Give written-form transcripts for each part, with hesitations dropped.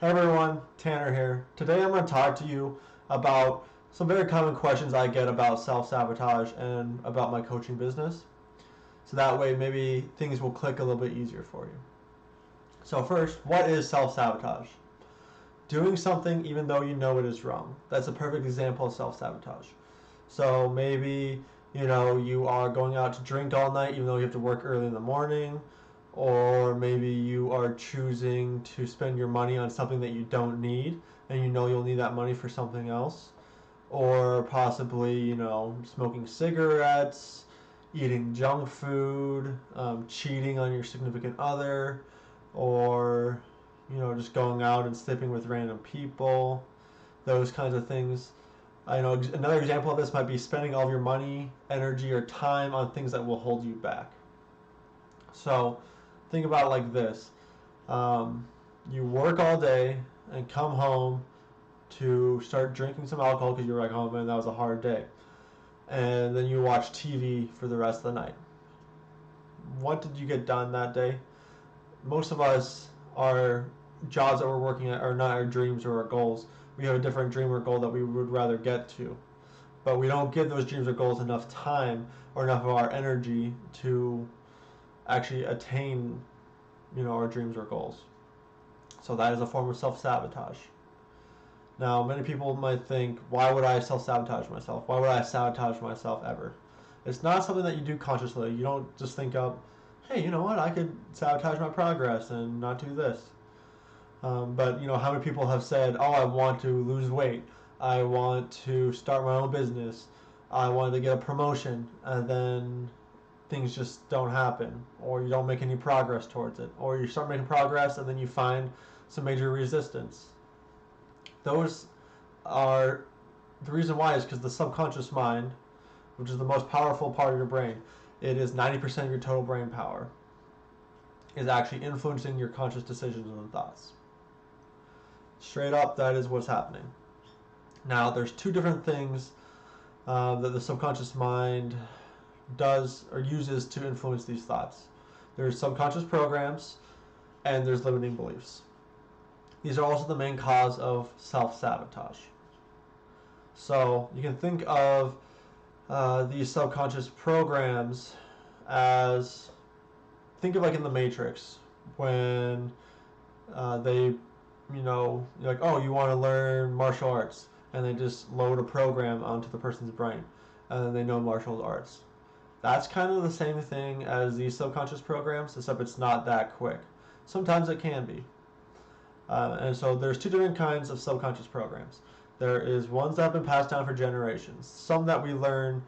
Hey everyone, Tanner here. Today I'm going to talk to you about some very common questions I get about self-sabotage and about my coaching business. So that way maybe things will click a little bit easier for you. So first, what is self-sabotage? Doing something even though you know it is wrong. That's a perfect example of self-sabotage. So maybe, you are going out to drink all night even though you have to work early in the morning, or maybe you are choosing to spend your money on something that you don't need and you know you'll need that money for something else, or possibly smoking cigarettes, eating junk food, cheating on your significant other, or just going out and sleeping with random people, those kinds of things. I know another example of this might be spending all of your money, energy, or time on things that will hold you back. So think about it like this. You work all day and come home to start drinking some alcohol because you're like, oh man, that was a hard day. And then you watch TV for the rest of the night. What did you get done that day? Most of us, our jobs that we're working at are not our dreams or our goals. We have a different dream or goal that we would rather get to. But we don't give those dreams or goals enough time or enough of our energy to actually attain our dreams or goals. So that is a form of self-sabotage. Now, many people might think, why would I self-sabotage myself? Why would I sabotage myself ever? It's not something that you do consciously. You don't just think up, hey, you know what, I could sabotage my progress and not do this. But how many people have said, oh, I want to lose weight, I want to start my own business, I wanted to get a promotion, and then things just don't happen, or you don't make any progress towards it, or you start making progress and then you find some major resistance. Those are the reason why is because the subconscious mind, which is the most powerful part of your brain, it is 90% of your total brain power, is actually influencing your conscious decisions and thoughts. Straight up, that is what's happening. Now, there's two different things that the subconscious mind does or uses to influence these thoughts. There's subconscious programs and there's limiting beliefs. These are also the main cause of self-sabotage. So you can think of these subconscious programs as, think of like in the Matrix when they, you're like, oh, you want to learn martial arts, and they just load a program onto the person's brain, and then they know martial arts. That's kind of the same thing as these subconscious programs, except it's not that quick. Sometimes it can be. And so there's two different kinds of subconscious programs. There is ones that have been passed down for generations, some that we learn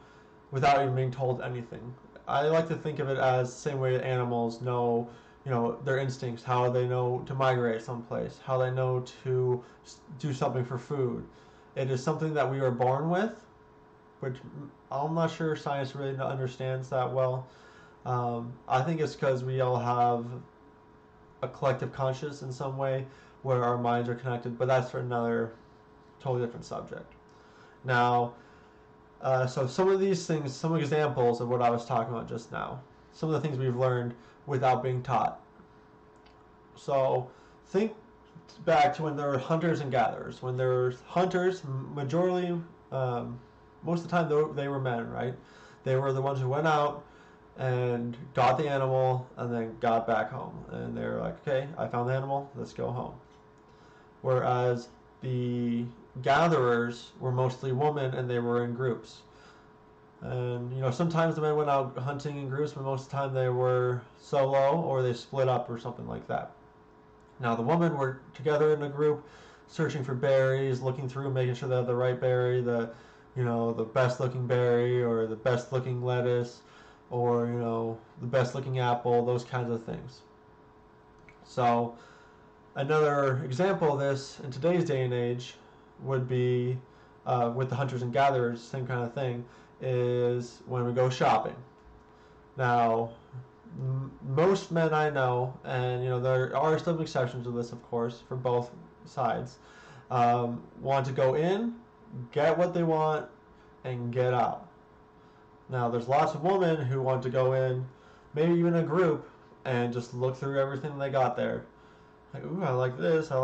without even being told anything. I like to think of it as the same way animals know, their instincts, how they know to migrate someplace, how they know to do something for food. It is something that we are born with, which I'm not sure science really understands that well. I think it's because we all have a collective conscious in some way where our minds are connected, but that's for another totally different subject. Now, so some of these things, some examples of what I was talking about just now, some of the things we've learned without being taught. So think back to when there were hunters and gatherers. When there were hunters, majority, most of the time they were men, right? They were the ones who went out and got the animal and then got back home. And they were like, okay, I found the animal, let's go home. Whereas the gatherers were mostly women and they were in groups. And sometimes the men went out hunting in groups, but most of the time they were solo or they split up or something like that. Now the women were together in a group, searching for berries, looking through, making sure they have the right berry, the best looking berry, or the best looking lettuce, or the best looking apple, those kinds of things. So another example of this in today's day and age would be with the hunters and gatherers, same kind of thing, is when we go shopping. Now, most men I know, and there are some exceptions to this, of course, for both sides, want to go in, get what they want, and get out. Now, there's lots of women who want to go in, maybe even a group, and just look through everything they got there, like, ooh, I like this, I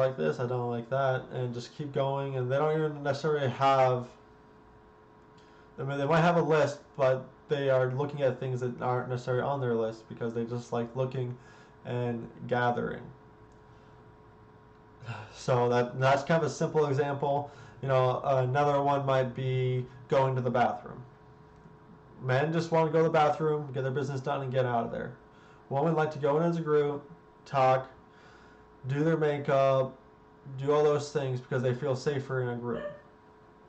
don't like that, and just keep going. And they don't even necessarily have, I mean, they might have a list, but they are looking at things that aren't necessarily on their list because they just like looking and gathering. So that's kind of a simple example. Another one might be going to the bathroom. Men just want to go to the bathroom, get their business done, and get out of there. Women like to go in as a group, talk, do their makeup, do all those things because they feel safer in a group.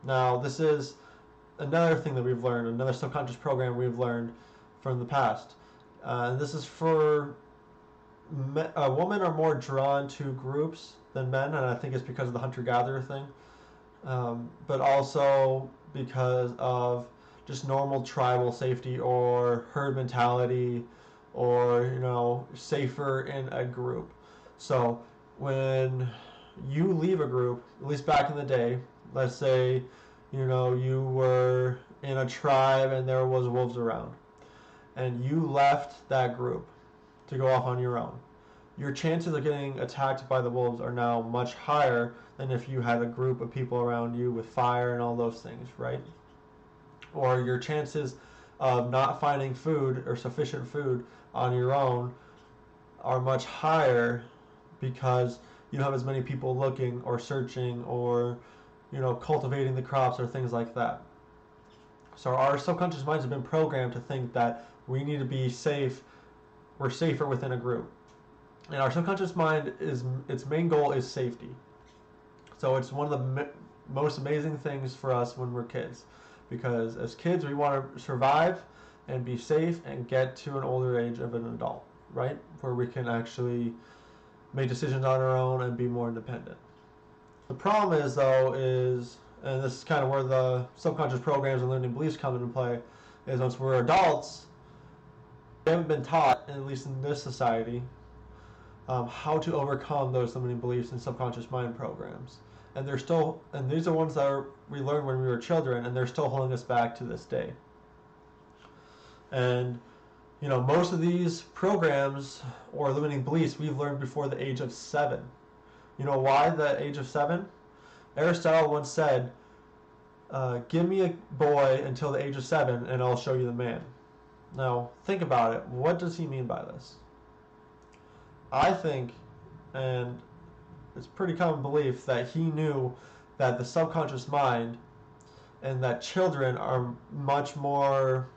Now, this is another thing that we've learned, another subconscious program we've learned from the past. And this is for women are more drawn to groups than men, and I think it's because of the hunter-gatherer thing, but also because of just normal tribal safety or herd mentality, or safer in a group. So when you leave a group, at least back in the day, let's say you were in a tribe and there was wolves around, and you left that group to go off on your own, your chances of getting attacked by the wolves are now much higher than if you had a group of people around you with fire and all those things, right? Or your chances of not finding food or sufficient food on your own are much higher because you don't have as many people looking or searching or cultivating the crops or things like that. So our subconscious minds have been programmed to think that we need to be safe, we're safer within a group. And our subconscious mind, its main goal is safety. So it's one of the most amazing things for us when we're kids, because as kids we want to survive and be safe and get to an older age of an adult, right, where we can actually make decisions on our own and be more independent. The problem is, though, and this is kind of where the subconscious programs and limiting beliefs come into play, is once we're adults, we haven't been taught, at least in this society, how to overcome those limiting beliefs and subconscious mind programs. And these are ones that we learned when we were children, and they're still holding us back to this day. And most of these programs or limiting beliefs we've learned before the age of 7. You know why the age of 7? Aristotle once said, give me a boy until the age of 7 and I'll show you the man. Now, think about it. What does he mean by this? I think, and it's pretty common belief, that he knew that the subconscious mind and that children are much more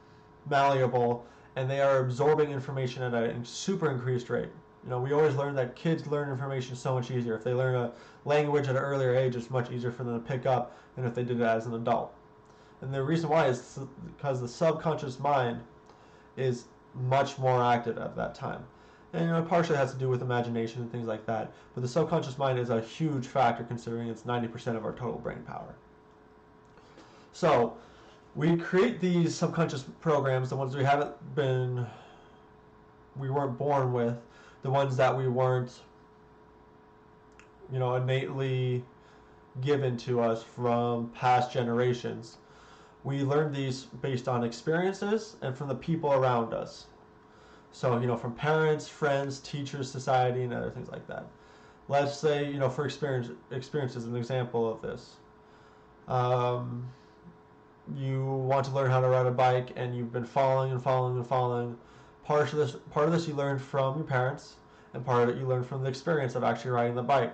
malleable and they are absorbing information at a super increased rate. We always learn that kids learn information so much easier. If they learn a language at an earlier age, it's much easier for them to pick up than if they did it as an adult. And the reason why is because the subconscious mind is much more active at that time. And it partially has to do with imagination and things like that. But the subconscious mind is a huge factor considering it's 90% of our total brain power. So we create these subconscious programs, the ones we weren't born with, the ones that we weren't, innately given to us from past generations. We learn these based on experiences and from the people around us. So, from parents, friends, teachers, society, and other things like that. Let's say, for experience is an example of this. You want to learn how to ride a bike, and you've been falling and falling and falling. Part of this you learned from your parents, and part of it you learned from the experience of actually riding the bike.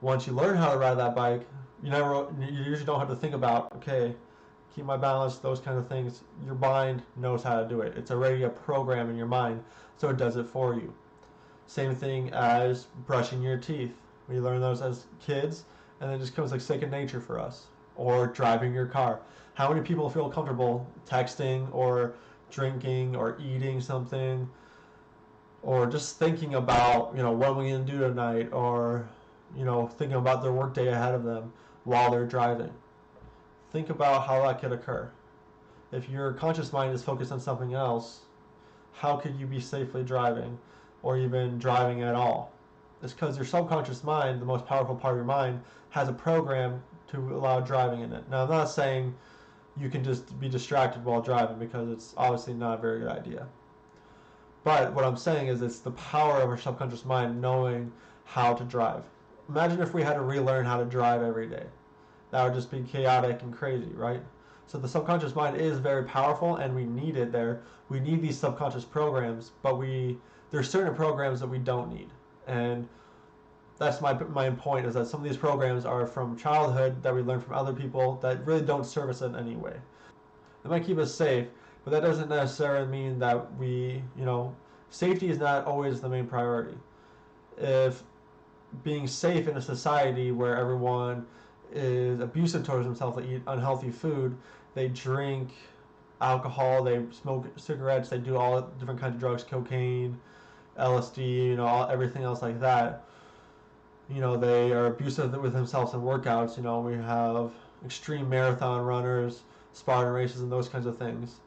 Once you learn how to ride that bike, you usually don't have to think about, okay, keep my balance, those kind of things. Your mind knows how to do it. It's already a program in your mind, so it does it for you. Same thing as brushing your teeth. We learn those as kids, and it just comes like second nature for us. Or driving your car. How many people feel comfortable texting or drinking or eating something, or just thinking about, what we're going to do tonight, or, thinking about their work day ahead of them while they're driving? Think about how that could occur. If your conscious mind is focused on something else, how could you be safely driving or even driving at all? It's because your subconscious mind, the most powerful part of your mind, has a program to allow driving in it. Now, I'm not saying you can just be distracted while driving, because it's obviously not a very good idea. But what I'm saying is it's the power of our subconscious mind knowing how to drive. Imagine if we had to relearn how to drive every day. That would just be chaotic and crazy, right? So the subconscious mind is very powerful, and we need it there. We need these subconscious programs, but there's certain programs that we don't need. And that's my point, is that some of these programs are from childhood that we learn from other people that really don't serve us in any way. They might keep us safe, but that doesn't necessarily mean that safety is not always the main priority. If being safe in a society where everyone is abusive towards themselves, they eat unhealthy food, they drink alcohol, they smoke cigarettes, they do all different kinds of drugs, cocaine, LSD, everything else like that. They are abusive with themselves in workouts. We have extreme marathon runners, Spartan races, and those kinds of things.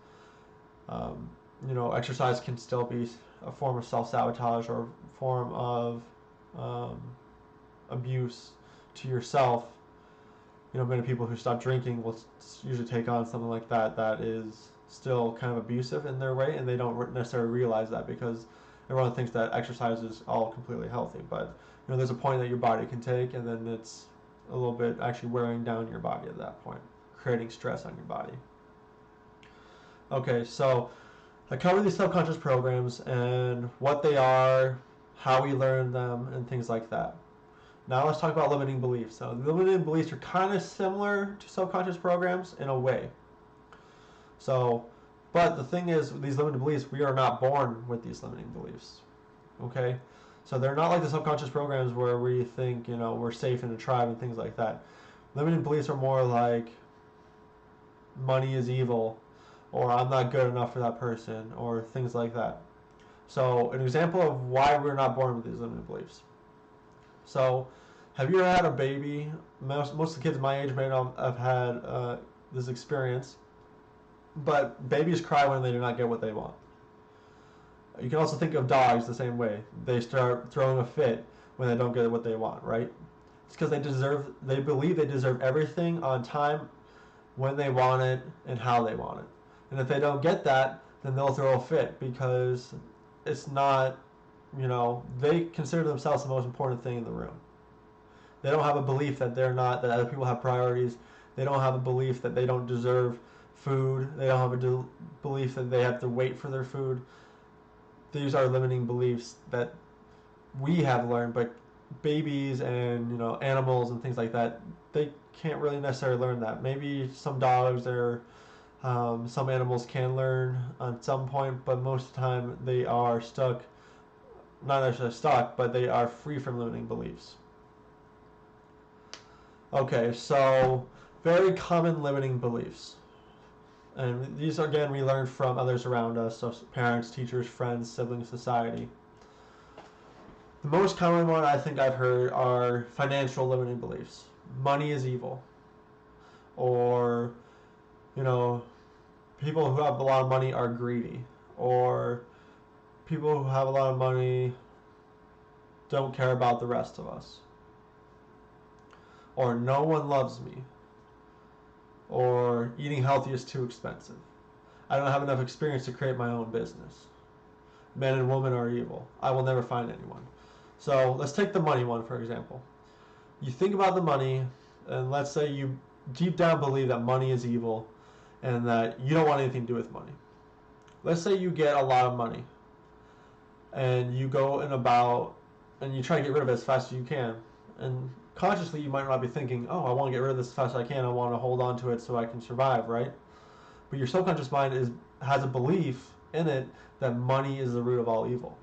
Exercise can still be a form of self-sabotage or a form of abuse to yourself. Many people who stop drinking will usually take on something like that is still kind of abusive in their way, and they don't necessarily realize that because everyone thinks that exercise is all completely healthy. But there's a point that your body can take, and then it's a little bit actually wearing down your body at that point, creating stress on your body. Okay, so I covered these subconscious programs and what they are, how we learn them, and things like that. Now let's talk about limiting beliefs. So limiting beliefs are kind of similar to subconscious programs in a way. But the thing is, with these limiting beliefs, we are not born with these limiting beliefs. Okay? So they're not like the subconscious programs where we think, we're safe in a tribe and things like that. Limiting beliefs are more like money is evil, or I'm not good enough for that person, or things like that. So an example of why we're not born with these limiting beliefs. So have you ever had a baby? Most of the kids my age may not have had this experience, but babies cry when they do not get what they want. You can also think of dogs the same way. They start throwing a fit when they don't get what they want, right? It's because they believe they deserve everything on time, when they want it, and how they want it. And if they don't get that, then they'll throw a fit because it's not, they consider themselves the most important thing in the room. They don't have a belief that that other people have priorities. They don't have a belief that they don't deserve food. They don't have a belief that they have to wait for their food. These are limiting beliefs that we have learned, but babies and animals and things like that, they can't really necessarily learn that. Maybe some dogs or some animals can learn at some point, but most of the time they are stuck, not necessarily stuck, but they are free from limiting beliefs. Okay, so very common limiting beliefs. And these, again, we learn from others around us, so parents, teachers, friends, siblings, society. The most common one I think I've heard are financial limiting beliefs. Money is evil. Or, people who have a lot of money are greedy. Or people who have a lot of money don't care about the rest of us. Or no one loves me. Or eating healthy is too expensive. I don't have enough experience to create my own business. Men and women are evil. I will never find anyone. So let's take the money one, for example. You think about the money, and let's say you deep down believe that money is evil and that you don't want anything to do with money. Let's say you get a lot of money and you go and you try to get rid of it as fast as you can. And consciously you might not be thinking, I want to get rid of this as fast as I can. I want to hold on to it so I can survive, right? But your subconscious mind has a belief in it that money is the root of all evil.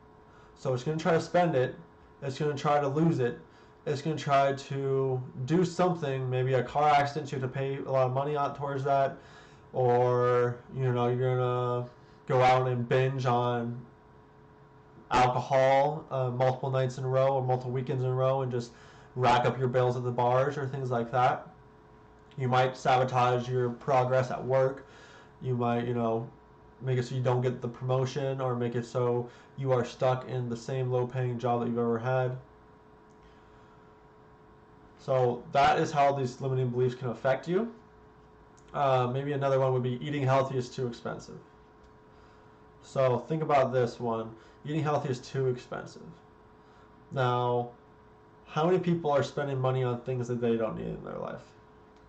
So it's going to try to spend it. It's going to try to lose it. It's going to try to do something, maybe a car accident, you have to pay a lot of money out towards that. Or, you're going to go out and binge on alcohol multiple nights in a row or multiple weekends in a row and just rack up your bills at the bars or things like that. You might sabotage your progress at work. You might, make it so you don't get the promotion, or make it so you are stuck in the same low-paying job that you've ever had. So that is how these limiting beliefs can affect you. Maybe another one would be eating healthy is too expensive. So think about this one. Eating healthy is too expensive. Now, how many people are spending money on things that they don't need in their life?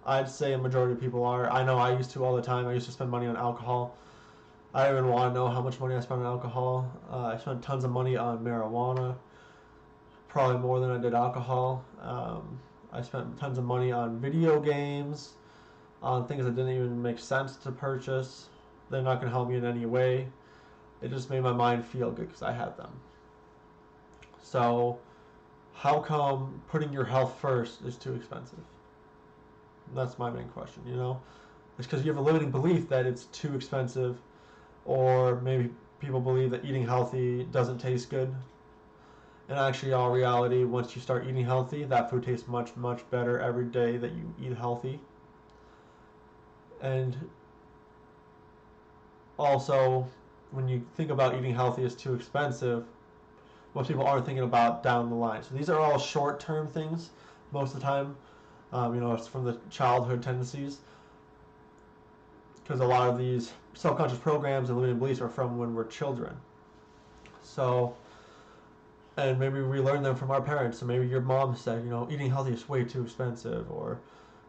I'd say a majority of people are. I know I used to all the time. I used to spend money on alcohol. I don't even want to know how much money I spent on alcohol. I spent tons of money on marijuana, probably more than I did alcohol. I spent tons of money on video games, on things that didn't even make sense to purchase. They're not going to help me in any way. It just made my mind feel good because I had them. So, how come putting your health first is too expensive? That's my main question, you know? It's because you have a limiting belief that it's too expensive, or maybe people believe that eating healthy doesn't taste good. And actually, all reality, once you start eating healthy, that food tastes much, much better every day that you eat healthy. And also, when you think about eating healthy as too expensive, most people aren't thinking about down the line. So these are all short-term things most of the time. It's from the childhood tendencies, because a lot of these self-conscious programs and limiting beliefs are from when we're children. So, and maybe we learned them from our parents. So maybe your mom said, eating healthy is way too expensive, or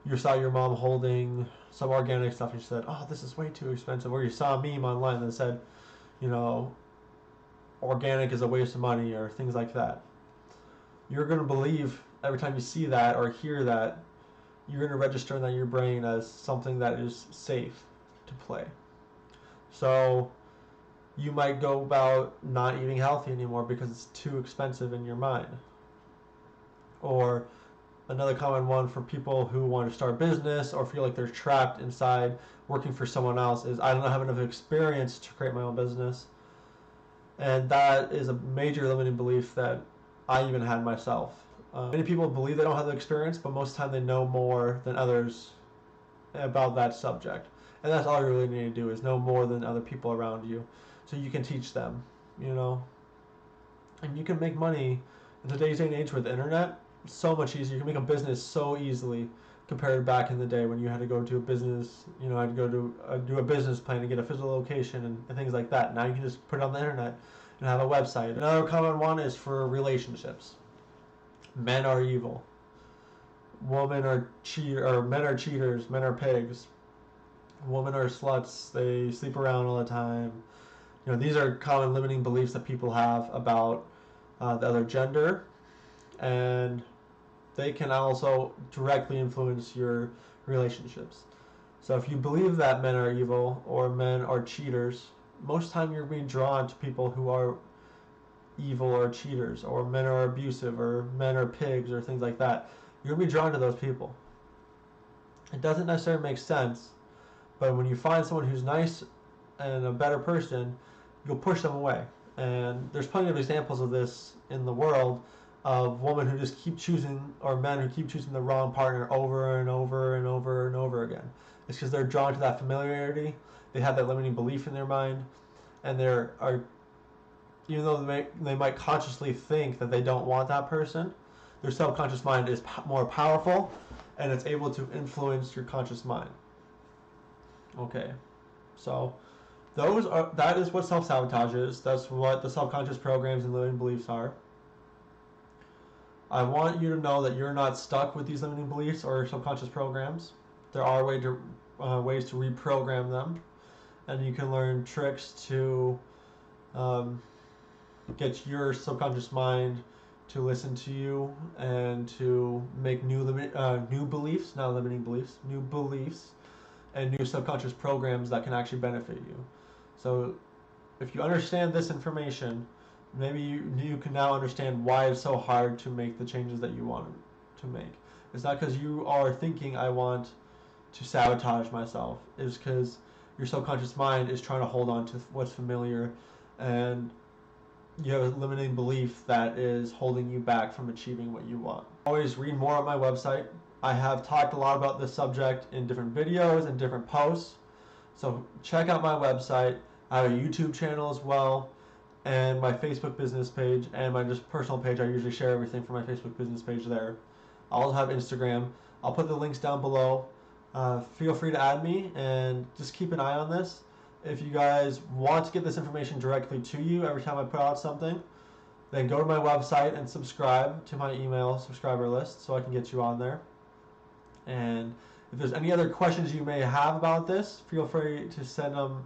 you saw your mom holding some organic stuff and she said, oh, this is way too expensive. Or you saw a meme online that said, organic is a waste of money, or things like that. You're going to believe every time you see that or hear that, you're going to register that in your brain as something that is safe to play. So you might go about not eating healthy anymore because it's too expensive in your mind. Or another common one for people who want to start business or feel like they're trapped inside working for someone else is, I don't have enough experience to create my own business. And that is a major limiting belief that I even had myself. Many people believe they don't have the experience, but most of the time they know more than others about that subject. And that's all you really need to do, is know more than other people around you, so you can teach them, And you can make money in today's day and age with the internet so much easier. You can make a business so easily compared to back in the day when you had to go to a business, had to go to do a business plan to get a physical location and things like that. Now you can just put it on the internet and have a website. Another common one is for relationships. Men are evil. Men are cheaters. Men are pigs. Women are sluts. They sleep around all the time. These are common limiting beliefs that people have about the other gender, and they can also directly influence your relationships. So if you believe that men are evil or men are cheaters, most of the time you're being drawn to people who are evil or cheaters, or men are abusive, or men are pigs, or things like that. You're going to be drawn to those people. It doesn't necessarily make sense, but when you find someone who's nice and a better person, you'll push them away. And there's plenty of examples of this in the world, of women who just keep choosing, or men who keep choosing the wrong partner over and over and over and over again. It's because they're drawn to that familiarity. They have that limiting belief in their mind, and even though they might consciously think that they don't want that person, their subconscious mind is more powerful, and it's able to influence your conscious mind. Okay, so that is what self-sabotage is. That's what the subconscious programs and limiting beliefs are. I want you to know that you're not stuck with these limiting beliefs or subconscious programs. There are ways to reprogram them, and you can learn tricks to get your subconscious mind to listen to you and to make new beliefs, not limiting beliefs, new beliefs, and new subconscious programs that can actually benefit you. So if you understand this information, maybe you can now understand why it's so hard to make the changes that you want to make. It's not because you are thinking, I want to sabotage myself. It's because your subconscious mind is trying to hold on to what's familiar, and you have a limiting belief that is holding you back from achieving what you want. Always read more on my website. I have talked a lot about this subject in different videos and different posts. So check out my website. I have a YouTube channel as well, and my Facebook business page, and my just personal page. I usually share everything from my Facebook business page there. I also have Instagram. I'll put the links down below. Feel free to add me, and just keep an eye on this. If you guys want to get this information directly to you every time I put out something, then go to my website and subscribe to my email subscriber list so I can get you on there. And if there's any other questions you may have about this, feel free to send them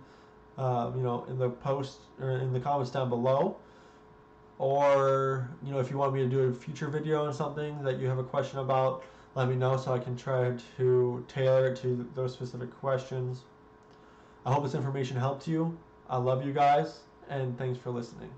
in the post or in the comments down below. Or if you want me to do a future video on something that you have a question about, let me know so I can try to tailor it to those specific questions. I hope this information helped you. I love you guys, and thanks for listening.